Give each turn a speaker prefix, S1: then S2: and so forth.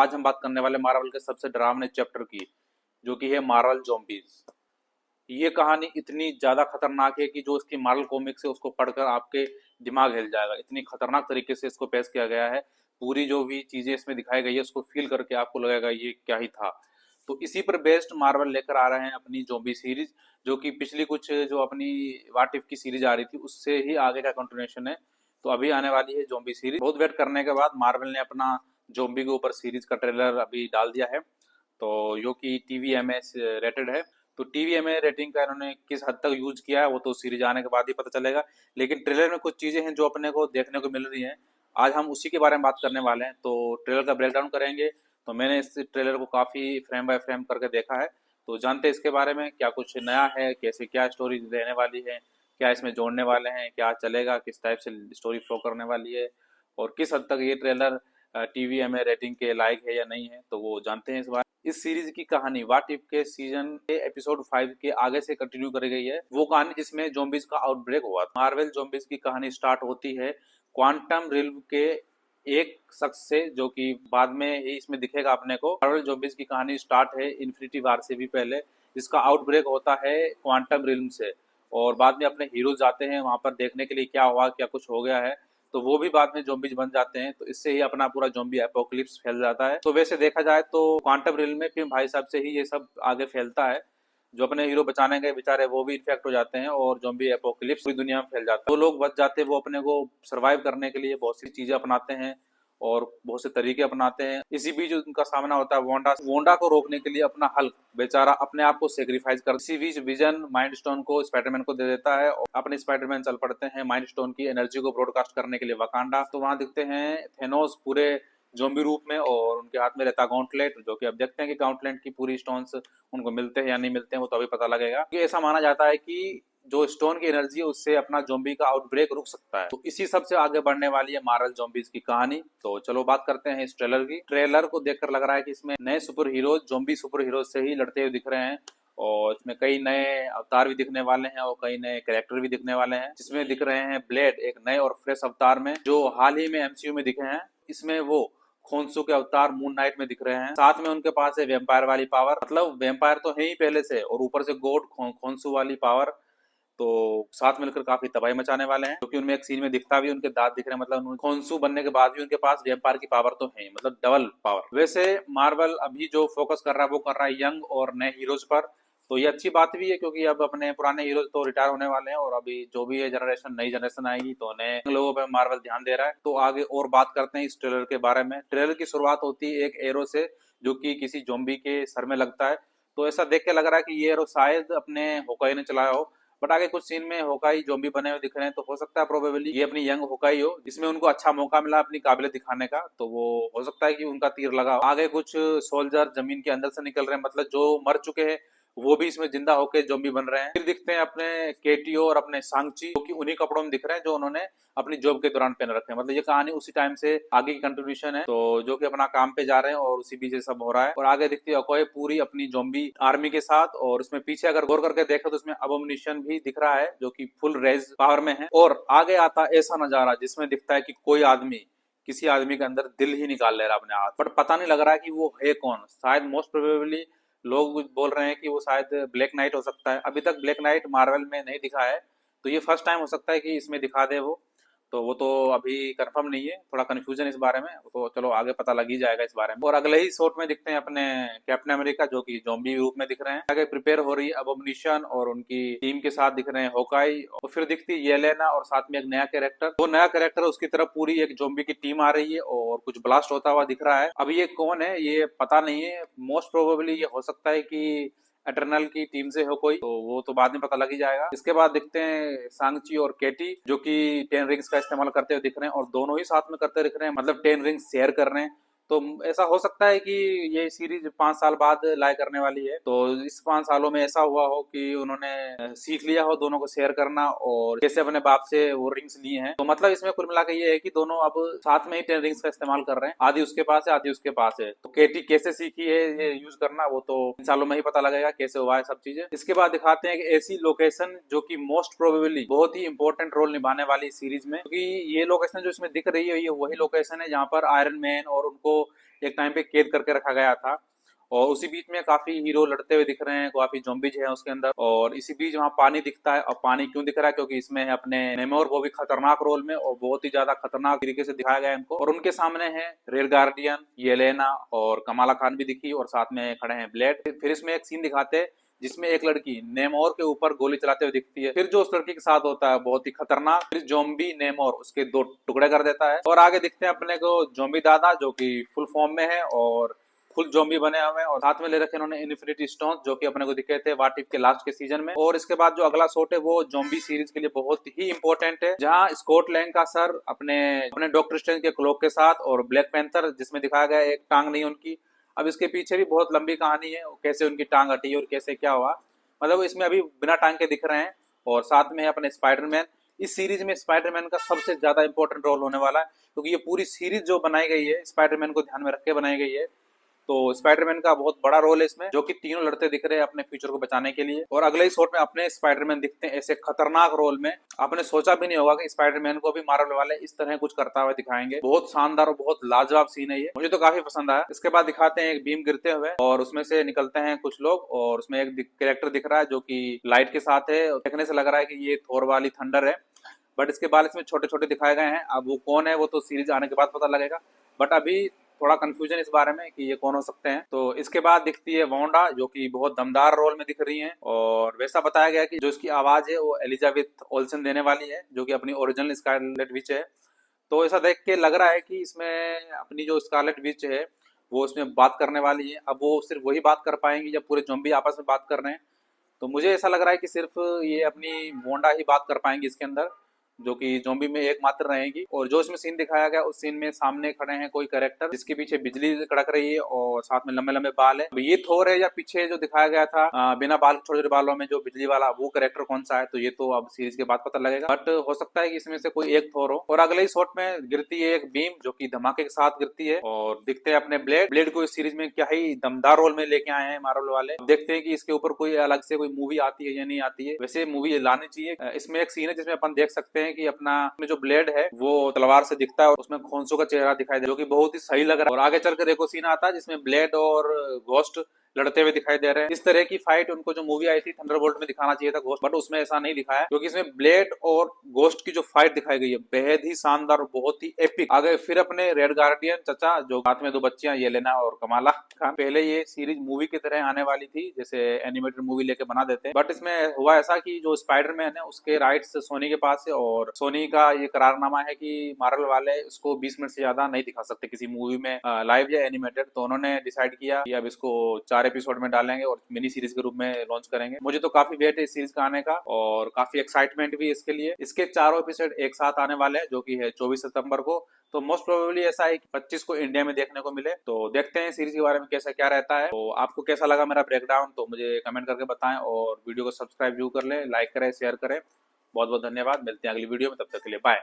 S1: आज हम बात करने वाले मार्वल के सबसे डरावने चैप्टर की, जो कि है मार्वल ज़ॉम्बीज़। ये कहानी इतनी ज़्यादा खतरनाक है कि जो इसकी मार्वल कॉमिक्स है उसको पढ़कर आपके दिमाग हिल जाएगा। इतनी खतरनाक तरीके से इसको पेश किया गया है। पूरी जो भी चीज़ें इसमें दिखाई गई है उसको फ़ील करके आपको लगेगा ये क्या ही था। तो इसी पर बेस्ड मार्वल लेकर आ रहे हैं अपनी ज़ॉम्बी सीरीज़, जो कि पिछली कुछ जो अपनी व्हाट इफ की सीरीज़ आ रही थी उससे ही आगे का कंटिन्यूएशन है। तो अभी आने वाली है ज़ॉम्बी सीरीज़। बहुत वेट करने के बाद मार्वल ने अपना ज़ॉम्बी के ऊपर सीरीज़ का ट्रेलर अभी डाल दिया है। तो जो कि टीवीएमएस रेटेड है। तो टीवीएमए रेटिंग का इन्होंने किस हद तक यूज किया है वो तो सीरीज आने के बाद ही पता चलेगा। लेकिन ट्रेलर में कुछ चीजें हैं जो अपने को देखने को मिल रही हैं। आज हम उसी के बारे में बात करने वाले हैं। तो ट्रेलर का ब्रेकडाउन करेंगे। तो मैंने इस ट्रेलर को काफी फ्रेम बाय फ्रेम करके देखा है। तो जानते हैं इसके बारे में क्या कुछ नया है, कैसे क्या स्टोरी रहने वाली है, क्या इसमें जोड़ने वाले हैं, क्या चलेगा, किस टाइप से स्टोरी फ्लो करने वाली है, और किस हद तक ये ट्रेलर टीवीएमए रेटिंग के लायक है या नहीं है, तो वो जानते हैं इस बार। इस सीरीज की कहानी व्हाट इफ के सीजन के एपिसोड 5 के आगे से कंटिन्यू करी गई है। वो कहानी जिसमें ज़ॉम्बीज का आउटब्रेक हुआ था। मार्वल ज़ॉम्बीज की कहानी स्टार्ट होती है क्वांटम रिल्म के एक शख्स से, जो कि बाद में ही इसमें दिखेगा अपने को। मार्वल ज़ॉम्बीज की कहानी स्टार्ट है इन्फिनिटी वार से भी पहले। इसका आउटब्रेक होता है क्वांटम रिल्म से, और बाद में अपने हीरो जाते हैं वहां पर देखने के लिए क्या हुआ, क्या कुछ हो गया है। तो वो भी बाद में ज़ॉम्बीज बन जाते हैं। तो इससे ही अपना पूरा ज़ॉम्बी एपोकलिप्स फैल जाता है। तो वैसे देखा जाए तो क्वांटम रिल्म में फिर भाई साहब से ही ये सब आगे फैलता है। जो अपने हीरो बचाने गए बेचारे वो भी इन्फेक्ट हो जाते हैं, और ज़ॉम्बी एपोकलिप्स पूरी दुनिया में फैल जाता है। वो लोग बच जाते हैं, वो अपने को सर्वाइव करने के लिए बहुत सी चीजें अपनाते हैं और बहुत से तरीके अपनाते हैं। इसी बीच उनका सामना होता है वोंडा। वोंडा को रोकने के लिए अपना हल्क बेचारा अपने आप को सेक्रीफाइस कर, इसी बीच विजन माइंड स्टोन को स्पाइडरमैन को दे देता है, और अपने स्पाइडरमैन चल पड़ते हैं माइंड स्टोन की एनर्जी को ब्रॉडकास्ट करने के लिए वकांडा। तो वहां दिखते हैं थेनोस पूरे जोम्बी रूप में, और उनके हाथ में रहता गॉन्टलेट, जो कि अब देखते हैं कि गॉन्टलेट की पूरी स्टोन्स उनको मिलते हैं या नहीं मिलते हैं, वो तो अभी पता लगेगा। ऐसा माना जाता है कि जो स्टोन की एनर्जी है उससे अपना जोम्बी का आउटब्रेक रुक सकता है। तो इसी सब से आगे बढ़ने वाली है मार्वल जोम्बीज की कहानी। तो चलो बात करते हैं इस ट्रेलर की। ट्रेलर को देखकर लग रहा है कि इसमें नए super hero zombie super hero से ही लड़ते हुए दिख रहे हैं, और इसमें कई नए अवतार भी दिखने वाले हैं और कई नए कैरेक्टर भी दिखने वाले हैं। जिसमें दिख रहे हैं ब्लेड एक नए और फ्रेश अवतार में, जो हाल ही में एमसीयू में दिखे हैं। इसमें वो खोन्सू के अवतार मून नाइट में दिख रहे हैं। साथ में उनके पास है वेम्पायर वाली पावर, मतलब वेम्पायर तो है ही पहले से, और ऊपर से गोड खोन्सू वाली पावर। तो साथ मिलकर काफी तबाही मचाने वाले हैं, क्योंकि उनमें एक सीन में दिखता भी उनके दांत दिख रहे हैं। मतलब खोन्सू बनने के बाद भी उनके पास वेम्पायर की पावर तो है, मतलब डबल पावर। वैसे मार्वल अभी जो फोकस कर रहा है वो कर रहा है यंग और नए हीरोज पर। तो ये अच्छी बात भी है, क्योंकि अब अपने पुराने हीरोज तो रिटायर होने वाले हैं, और अभी जो भी है जनरेशन नई जनरेशन आएगी तो नए लोगों पर मार्वल ध्यान दे रहा है। तो आगे और बात करते हैं इस ट्रेलर के बारे में। ट्रेलर की शुरुआत होती है एक एरो से, जो कि किसी जोम्बी के सर में लगता है। तो ऐसा देख के लग रहा है कि ये एरो शायद अपने होकाई ने चलाया हो। बट आगे कुछ सीन में होकाई जोम्बी बने हुए दिख रहे हैं, तो हो सकता है प्रोबेबली ये अपनी यंग होकाई हो, जिसमें उनको अच्छा मौका मिला अपनी काबिलियत दिखाने का। तो वो हो सकता है कि उनका तीर लगा हो। आगे कुछ सोल्जर जमीन के अंदर से निकल रहे हैं, मतलब जो मर चुके हैं वो भी इसमें जिंदा होकर जोम्बी बन रहे हैं। फिर दिखते हैं अपने केटीओ और अपने सांगची, जो कि उन्हीं कपड़ों में दिख रहे हैं जो उन्होंने अपनी जॉब के दौरान पहन रखे हैं। मतलब ये कहानी उसी टाइम से आगे की कंटिन्यूशन है। तो जो कि अपना काम पे जा रहे हैं और उसी बीच सब हो रहा है। और आगे दिखती है अकोए पूरी अपनी जोम्बी आर्मी के साथ, और इसमें पीछे अगर गौर करके देखें तो इसमें अबोमिनेशन भी दिख रहा है, जो कि फुल रेज पावर में है। और आगे आता ऐसा नजारा जिसमें दिखता है कि कोई आदमी किसी आदमी के अंदर दिल ही निकाल ले रहा है अपने हाथ, बट पता नहीं लग रहा है कि वो है कौन। शायद मोस्ट प्रोबेबली लोग बोल रहे हैं कि वो शायद ब्लैक नाइट हो सकता है। अभी तक ब्लैक नाइट मार्वल में नहीं दिखा है, तो ये फर्स्ट टाइम हो सकता है कि इसमें दिखा दे वो। तो वो तो अभी कंफर्म नहीं है, थोड़ा कंफ्यूजन इस बारे में। तो चलो आगे पता लग ही जाएगा इस बारे में। और अगले ही शॉट में दिखते हैं अपने कैप्टन अमेरिका, जो कि ज़ॉम्बी रूप में दिख रहे हैं। आगे प्रिपेयर हो रही है अबोमिनेशन और उनकी टीम के साथ दिख रहे हैं होकाई, और फिर दिखती है येलेना और साथ में एक नया कैरेक्टर। वो नया कैरेक्टर उसकी तरफ पूरी एक ज़ॉम्बी की टीम आ रही है और कुछ ब्लास्ट होता हुआ दिख रहा है। अब ये कौन है ये पता नहीं है। मोस्ट प्रोबेबली ये हो सकता है कि एटर्नल की टीम से हो कोई, तो वो तो बाद में पता लग ही जाएगा। इसके बाद दिखते हैं सांगची और केटी, जो कि 10 रिंग्स का इस्तेमाल करते हुए दिख रहे हैं, और दोनों ही साथ में करते दिख रहे हैं, मतलब 10 रिंग्स शेयर कर रहे हैं। तो ऐसा हो सकता है कि ये सीरीज 5 साल बाद लाए करने वाली है। तो इस 5 सालों में ऐसा हुआ हो कि उन्होंने सीख लिया हो दोनों को शेयर करना, और कैसे अपने बाप से वो रिंग्स लिए हैं। तो मतलब इसमें कुल मिला के ये है कि दोनों अब साथ में ही 10 रिंग्स का इस्तेमाल कर रहे हैं। आधी उसके पास है, आधी उसके पास है। तो केटी कैसे सीखी है ये यूज करना, वो तो इन सालों में ही पता लगेगा कैसे हुआ है सब चीजें। इसके बाद दिखाते हैं कि ऐसी लोकेशन जो कि मोस्ट प्रोबेबली बहुत ही इंपॉर्टेंट रोल निभाने वाली सीरीज में, क्योंकि ये लोकेशन जो इसमें दिख रही है ये वही लोकेशन है जहाँ पर आयरन मैन और उनको उनको एक टाइम पे कैद करके रखा गया था। और उसी बीच में काफी हीरो लड़ते हुए दिख रहे हैं, काफी ज़ॉम्बीज है उसके अंदर। और इसी बीच वहाँ पानी दिखता है। और पानी क्यों दिख रहा है? क्योंकि इसमें है अपने नेमोर, वो भी खतरनाक रोल में और बहुत ही ज्यादा खतरनाक तरीके से दिखाया गया है इनको। और उनके सामने है रेड गार्डियन, येलेना और कमाला खान भी दिखी, और साथ में खड़े हैं ब्लेड। फिर इसमें एक सीन दिखाते हैं जिसमें एक लड़की नेमोर के ऊपर गोली चलाते हुए दिखती है। फिर जो उस लड़की के साथ होता है बहुत ही खतरनाक, फिर ज़ॉम्बी नेमोर उसके 2 टुकड़े कर देता है। और आगे दिखते हैं अपने को ज़ॉम्बी दादा, जो कि फुल फॉर्म में है और फुल ज़ॉम्बी बने हुए हैं। और साथ में ले रखे इन्होंने इन्फिनिटी स्टोन, जो कि अपने को दिखे थे व्हाट इफ के लास्ट के सीजन में। और इसके बाद जो अगला शॉट है वो ज़ॉम्बी सीरीज के लिए बहुत ही इंपॉर्टेंट है, जहां स्कॉट लैंग का सर अपने अपने डॉक्टर स्ट्रेंज के क्लोक के साथ, और ब्लैक पैंथर जिसमें दिखाया गया एक टांग नहीं उनकी। अब इसके पीछे भी बहुत लंबी कहानी है, कैसे उनकी टांग हटी और कैसे क्या हुआ। मतलब इसमें अभी बिना टांग के दिख रहे हैं। और साथ में अपने स्पाइडरमैन। इस सीरीज में स्पाइडरमैन का सबसे ज्यादा इंपॉर्टेंट रोल होने वाला है, क्योंकि ये पूरी सीरीज जो बनाई गई है स्पाइडरमैन को ध्यान में रख के बनाई गई है। तो स्पाइडरमैन का बहुत बड़ा रोल है इसमें, जो कि तीनों लड़ते दिख रहे हैं अपने फ्यूचर को बचाने के लिए। और अगले ही शॉट में अपने स्पाइडरमैन दिखते हैं ऐसे खतरनाक रोल में, आपने सोचा भी नहीं होगा कि स्पाइडरमैन को भी मार्वल वाले इस तरह कुछ करता हुआ दिखाएंगे। बहुत शानदार और बहुत लाजवाब सीन है ये, मुझे तो काफी पसंद आया। इसके बाद दिखाते हैं एक बीम गिरते हुए और उसमें से निकलते हैं कुछ लोग, और उसमें एक कैरेक्टर दिख रहा है जो कि लाइट के साथ है। देखने से लग रहा है कि ये थोर वाली थंडर है, बट इसके बाल इसमें छोटे छोटे दिखाए गए हैं। अब वो कौन है वो तो सीरीज आने के बाद पता लगेगा, बट अभी थोड़ा कंफ्यूजन इस बारे में कि ये कौन हो सकते हैं। तो इसके बाद दिखती है वांडा, जो कि बहुत दमदार रोल में दिख रही हैं। और वैसा बताया गया कि जो इसकी आवाज है वो एलिजाबेथ ओल्सन देने वाली है, जो कि अपनी ओरिजिनल स्कारलेट विच है। तो ऐसा देख के लग रहा है कि इसमें अपनी जो स्कारलेट विच है वो इसमें बात करने वाली है। अब वो सिर्फ वही बात कर पाएंगी जब पूरे ज़ॉम्बी आपस में बात कर रहे हैं। तो मुझे ऐसा लग रहा है कि सिर्फ ये अपनी वांडा ही बात कर पाएंगी इसके अंदर, जो कि ज़ॉम्बी में एकमात्र रहेगी। और जो इसमें सीन दिखाया गया उस सीन में सामने खड़े हैं कोई कैरेक्टर जिसके पीछे बिजली कड़क रही है और साथ में लंबे लंबे बाल है। अब ये थोर है या पीछे जो दिखाया गया था बिना बाल छोटे छोटे बालों में जो बिजली वाला, वो कैरेक्टर कौन सा है तो ये तो अब सीरीज के बाद पता लगेगा। बट हो सकता है कि इसमें से कोई एक थोर हो। और अगले ही शॉट में गिरती है एक बीम, जो कि धमाके के साथ गिरती है। और दिखते हैं अपने ब्लेड को इस सीरीज में क्या ही दमदार रोल में लेके आए हैं मार्वल वाले। देखते हैं कि इसके ऊपर कोई अलग से कोई मूवी आती है या नहीं आती है। वैसे मूवी लानी चाहिए। इसमें एक सीन है जिसमें अपन देख सकते हैं कि अपना जो ब्लेड है वो तलवार से दिखता है और उसमें खोंसों का चेहरा दिखाई दे, जो कि बहुत ही सही लग रहा है। और आगे चलकर देखो सीन आता है जिसमें ब्लेड और घोस्ट लड़ते हुए दिखाई दे रहे हैं। इस तरह की फाइट उनको जो मूवी आई थी थंडरबोल्ट में दिखाना चाहिए था घोस्ट, बट उसमें ऐसा नहीं दिखाया, क्योंकि इसमें ब्लेड और घोस्ट की जो फाइट दिखाई गई है बेहद ही शानदार और बहुत ही एपिक। आगे फिर अपने रेड गार्डियन चचा, जो साथ में 2 बच्चियां येलेना और कमाला खान। पहले ये सीरीज मूवी की तरह आने वाली थी, जैसे एनिमेटेड मूवी लेके बना देते हैं, बट इसमें हुआ ऐसा कि जो स्पाइडरमैन है उसके राइट्स सोनी के पास है, और सोनी का ये करारनामा है कि मार्वल वाले इसको 20 मिनट से ज्यादा नहीं दिखा सकते किसी मूवी में, लाइव या एनिमेटेड। तो उन्होंने डिसाइड किया कि अब इसको 4 एपिसोड में डालेंगे और मिनी सीरीज के रूप में लॉन्च करेंगे। मुझे तो काफी वेट है इस सीरीज का आने का और काफी एक्साइटमेंट भी इसके लिए। इसके 4 एपिसोड एक साथ आने वाले हैं, जो कि है 24 सितंबर को। तो मोस्ट प्रोबेबली ऐसा है कि 25 को इंडिया में देखने को मिले। तो देखते हैं सीरीज के बारे में कैसा क्या रहता है। तो आपको कैसा लगा मेरा ब्रेकडाउन, तो मुझे कमेंट करके बताएं, और वीडियो को सब्सक्राइब जरूर कर लें, लाइक करें, शेयर करें। बहुत बहुत धन्यवाद। मिलते हैं अगली वीडियो में, तब तक के लिए बाय।